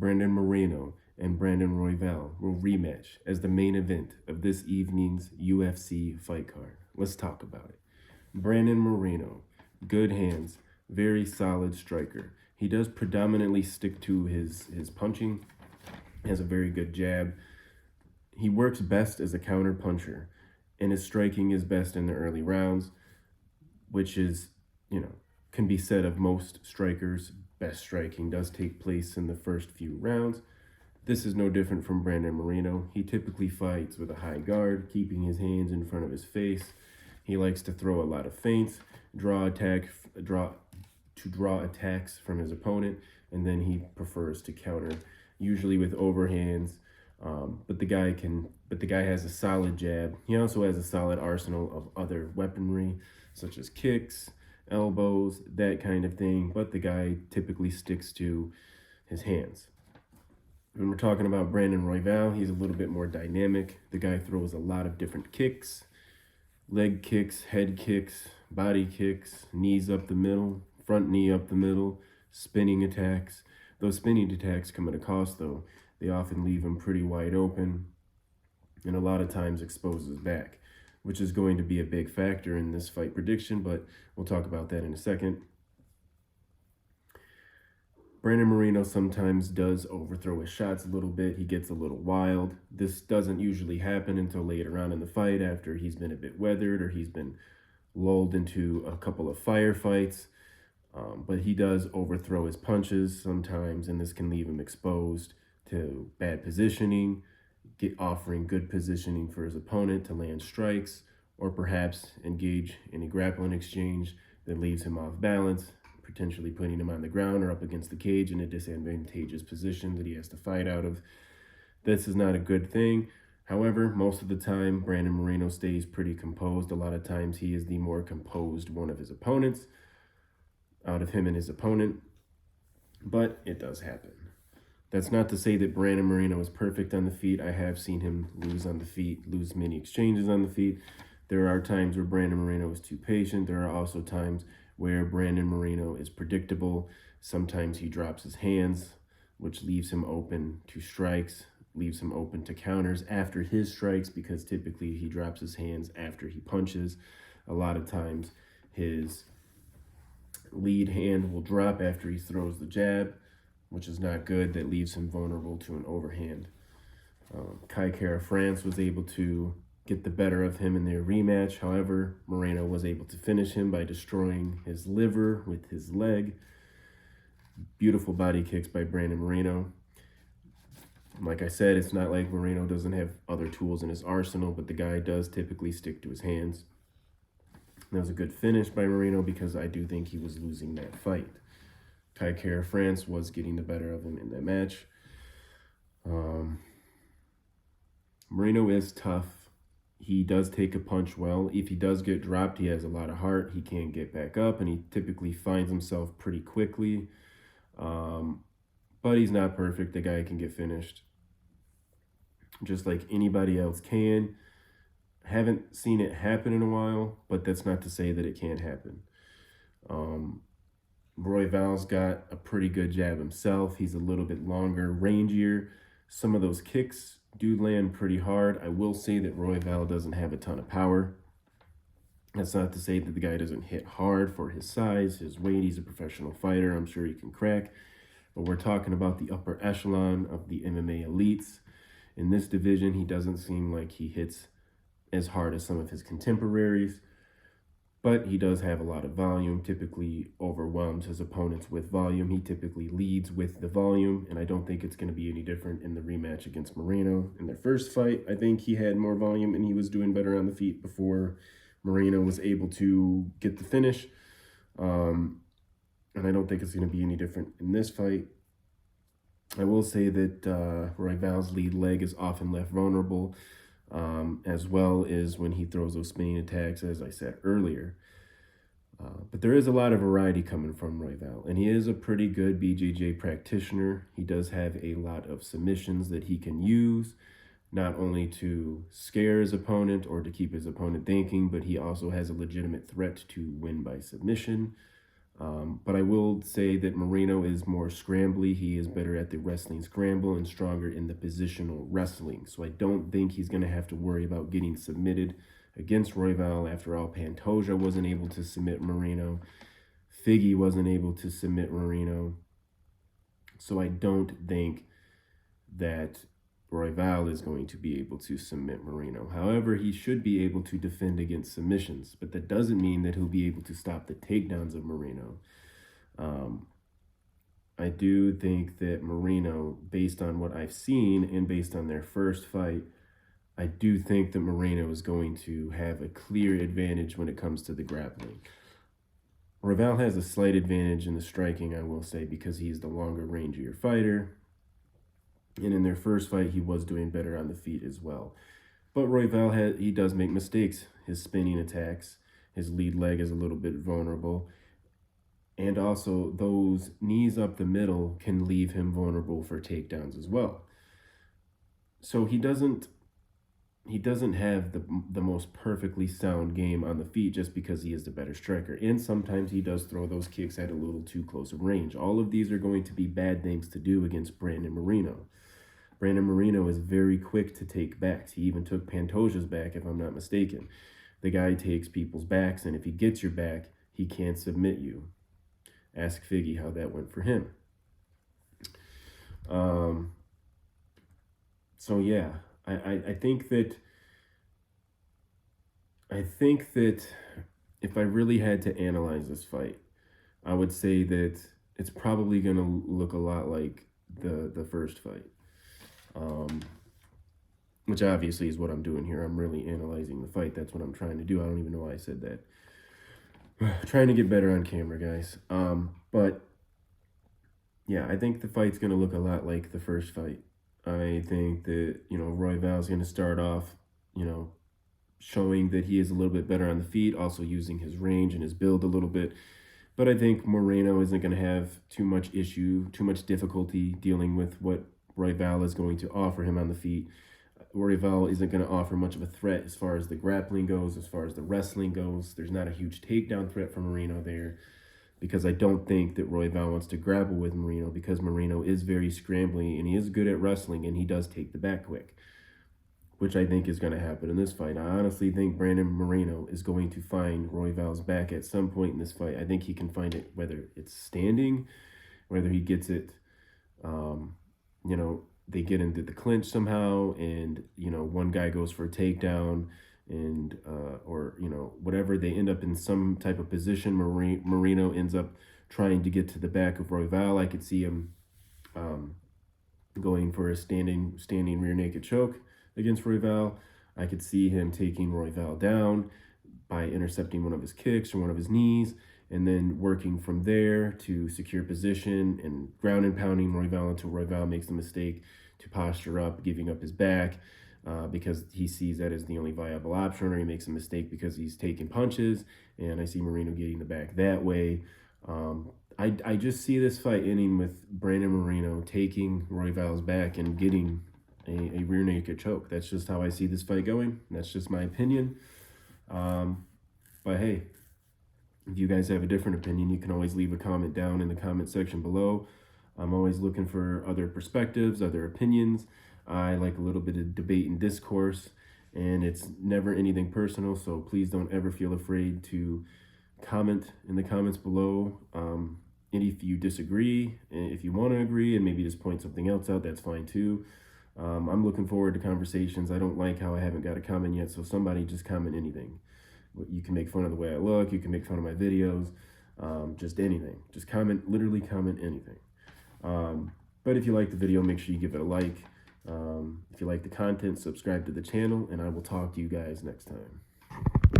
Brandon Moreno and Brandon Royval will rematch as the main event of this evening's UFC fight card. Let's talk about it. Brandon Moreno, good hands, very solid striker. He does predominantly stick to his punching, has a very good jab. He works best as a counter puncher, and his striking is best in the early rounds, which is, can be said of most strikers. Best striking does take place in the first few rounds. This is no different from Brandon Moreno. He typically fights with a high guard, keeping his hands in front of his face. He likes to throw a lot of feints, draw attacks from his opponent, and then he prefers to counter, usually with overhands. But the guy has a solid jab. He also has a solid arsenal of other weaponry, such as kicks, elbows, that kind of thing. But the guy typically sticks to his hands. When we're talking about Brandon Royval, he's a little bit more dynamic. The guy throws a lot of different kicks, leg kicks, head kicks, body kicks, knees up the middle, front knee up the middle, spinning attacks. Those spinning attacks come at a cost, though. They often leave him pretty wide open and a lot of times expose his back, which is going to be a big factor in this fight prediction, but we'll talk about that in a second. Brandon Moreno sometimes does overthrow his shots a little bit. He gets a little wild. This doesn't usually happen until later on in the fight, after he's been a bit weathered or he's been lulled into a couple of firefights. But he does overthrow his punches sometimes, and this can leave him exposed to bad positioning, offering good positioning for his opponent to land strikes, or perhaps engage in a grappling exchange that leaves him off balance, potentially putting him on the ground or up against the cage in a disadvantageous position that he has to fight out of. This is not a good thing. However, most of the time, Brandon Moreno stays pretty composed. A lot of times he is the more composed one of his opponents, out of him and his opponent, but it does happen. That's not to say that Brandon Moreno is perfect on the feet. I have seen him lose on the feet, lose many exchanges on the feet. There are times where Brandon Moreno is too patient. There are also times where Brandon Moreno is predictable. Sometimes he drops his hands, which leaves him open to strikes, leaves him open to counters after his strikes, because typically he drops his hands after he punches. A lot of times his lead hand will drop after he throws the jab, which is not good. That leaves him vulnerable to an overhand. Kai Kara France was able to get the better of him in their rematch. However, Moreno was able to finish him by destroying his liver with his leg. Beautiful body kicks by Brandon Moreno. Like I said, it's not like Moreno doesn't have other tools in his arsenal, but the guy does typically stick to his hands. That was a good finish by Moreno, because I do think he was losing that fight. Kai Kara France was getting the better of him in that match. Moreno is tough. He does take a punch well. If he does get dropped, he has a lot of heart. He can't get back up, and he typically finds himself pretty quickly. But he's not perfect. The guy can get finished just like anybody else can. Haven't seen it happen in a while, but that's not to say that it can't happen. Royval's got a pretty good jab himself. He's a little bit longer, rangier. Some of those kicks do land pretty hard. I will say that Royval doesn't have a ton of power. That's not to say that the guy doesn't hit hard for his size, his weight. He's a professional fighter. I'm sure he can crack. But we're talking about the upper echelon of the MMA elites. In this division, he doesn't seem like he hits as hard as some of his contemporaries, but he does have a lot of volume, typically overwhelms his opponents with volume. He typically leads with the volume, and I don't think it's going to be any different in the rematch against Moreno. In their first fight, I think he had more volume and he was doing better on the feet before Moreno was able to get the finish. And I don't think it's going to be any different in this fight. I will say that Royval's lead leg is often left vulnerable, as well as when he throws those spinning attacks, as I said earlier. But there is a lot of variety coming from Royval, and he is a pretty good BJJ practitioner. He does have a lot of submissions that he can use, not only to scare his opponent or to keep his opponent thinking, but he also has a legitimate threat to win by submission. But I will say that Moreno is more scrambly. He is better at the wrestling scramble and stronger in the positional wrestling. So I don't think he's going to have to worry about getting submitted against Royval. After all, Pantoja wasn't able to submit Moreno. Figgy wasn't able to submit Moreno. So I don't think that Royval is going to be able to submit Moreno. However, he should be able to defend against submissions, but that doesn't mean that he'll be able to stop the takedowns of Moreno. I do think that Moreno, based on what I've seen and based on their first fight, I do think that Moreno is going to have a clear advantage when it comes to the grappling. Royval has a slight advantage in the striking, I will say, because he's the longer, rangier fighter. And in their first fight, he was doing better on the feet as well. But Royval, he does make mistakes. His spinning attacks, his lead leg is a little bit vulnerable. And also, those knees up the middle can leave him vulnerable for takedowns as well. So he doesn't have the most perfectly sound game on the feet just because he is the better striker. And sometimes he does throw those kicks at a little too close of range. All of these are going to be bad things to do against Brandon Moreno. Brandon Moreno is very quick to take backs. He even took Pantoja's back, if I'm not mistaken. The guy takes people's backs, and if he gets your back, he can't submit you. Ask Figgy how that went for him. So yeah, I think that if I really had to analyze this fight, I would say that it's probably going to look a lot like the first fight. Which obviously is what I'm doing here. I'm really analyzing the fight. That's what I'm trying to do. I don't even know why I said that. Trying to get better on camera, guys. But yeah, I think the fight's going to look a lot like the first fight. I think that, Royval's going to start off, showing that he is a little bit better on the feet, also using his range and his build a little bit. But I think Moreno isn't going to have too much difficulty dealing with what Royval is going to offer him on the feet. Royval isn't going to offer much of a threat as far as the grappling goes, as far as the wrestling goes. There's not a huge takedown threat for Moreno there, because I don't think that Royval wants to grapple with Moreno, because Moreno is very scrambly and he is good at wrestling and he does take the back quick, which I think is going to happen in this fight. I honestly think Brandon Moreno is going to find Royval's back at some point in this fight. I think he can find it, whether it's standing, whether he gets it, they get into the clinch somehow, and one guy goes for a takedown, and or whatever, they end up in some type of position. Moreno ends up trying to get to the back of Royval. I could see him going for a standing rear naked choke against Royval. I could see him taking Royval down by intercepting one of his kicks or one of his knees, and then working from there to secure position and ground and pounding Royval until Royval makes the mistake to posture up, giving up his back because he sees that as the only viable option, or he makes a mistake because he's taking punches, and I see Moreno getting the back that way. I just see this fight ending with Brandon Moreno taking Royval's back and getting a rear naked choke. That's just how I see this fight going. That's just my opinion. But hey, if you guys have a different opinion, you can always leave a comment down in the comment section below. I'm always looking for other perspectives, other opinions. I like a little bit of debate and discourse, and it's never anything personal, so please don't ever feel afraid to comment in the comments below. And if you disagree, if you want to agree and maybe just point something else out, that's fine too. I'm looking forward to conversations. I don't like how I haven't got a comment yet, so somebody just comment anything. You can make fun of the way I look, you can make fun of my videos, just anything. Just comment, literally comment anything. But if you like the video, make sure you give it a like. If you like the content, subscribe to the channel, and I will talk to you guys next time.